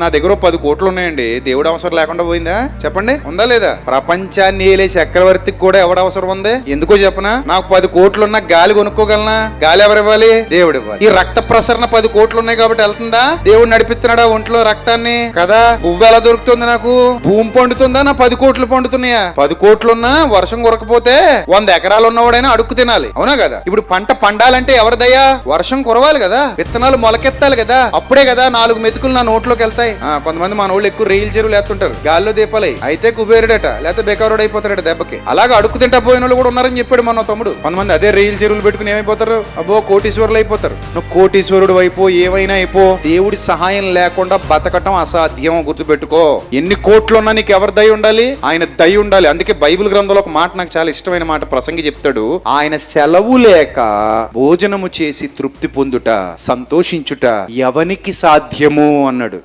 నా దగ్గర 10 కోట్లు ఉన్నాయండి. దేవుడు అవసరం లేకుండా పోయిందా? చెప్పండి, ఉందా లేదా? ప్రపంచాన్ని ఏలే చక్రవర్తికి కూడా ఎవడ అవసరం ఉంది? ఎందుకో చెప్పనా? నాకు 10 కోట్లున్నా గాలి కొనుక్కోగలనా? గాలి ఎవరు ఇవ్వాలి? దేవుడు ఇవ్వాలి. ఈ రక్త ప్రసరణ 10 కోట్లు ఉన్నాయి కాబట్టి వెళ్తుందా? దేవుడు నడిపిస్తున్నాడా ఒంట్లో రక్తాన్ని? కదా. పువ్వు ఎలా దొరుకుతుంది నాకు? భూమి పండుతుందా? నా 10 కోట్లు పండుతున్నాయా? 10 కోట్లున్నా వర్షం కురకపోతే 100 ఎకరాలు ఉన్నవాడైనా అడుక్కు తినాలి, అవునా కదా? ఇప్పుడు పంట పండాలంటే ఎవరిదయ్యా? వర్షం కురవాలి కదా, విత్తనాలు మొలకెత్తాలి కదా, అప్పుడే కదా 4 మెతుకులు నా నోట్లోకి వెళ్తాయి. కొంతమంది మన వాళ్ళు ఎక్కువ రైలు చెరువులు వేస్తుంటారు, గాల్లో దీపాలి, అయితే కుబేరుడట, లేకపోతే బేకారుడు అయిపోతాడట దెబ్బకి. అలాగా అడుక్కు తింటా పోయిన వాళ్ళు కూడా ఉన్నారని చెప్పాడు మన తమ్ముడు. కొంతమంది అదే రైలు చెరువులు పెట్టుకుని ఏమైపోతారు? అబ్బో కోటీశ్వరులు అయిపోతారు. నువ్వు కోటీశ్వరుడు అయిపో, ఏమైనా అయిపో, దేవుడి సహాయం లేకుండా బతకటం అసాధ్యం. గుర్తుపెట్టుకో. ఎన్ని కోట్లున్నా నీకు ఎవరి దయ ఉండాలి? ఆయన దయ ఉండాలి. అందుకే బైబిల్ గ్రంథంలో ఒక మాట నాకు చాలా ఇష్టమైన మాట ప్రసంగి చెప్తాడు. ఆయన సెలవు లేక భోజనము చేసి తృప్తి పొందుట, సంతోషించుట ఎవనికి సాధ్యము అన్నాడు.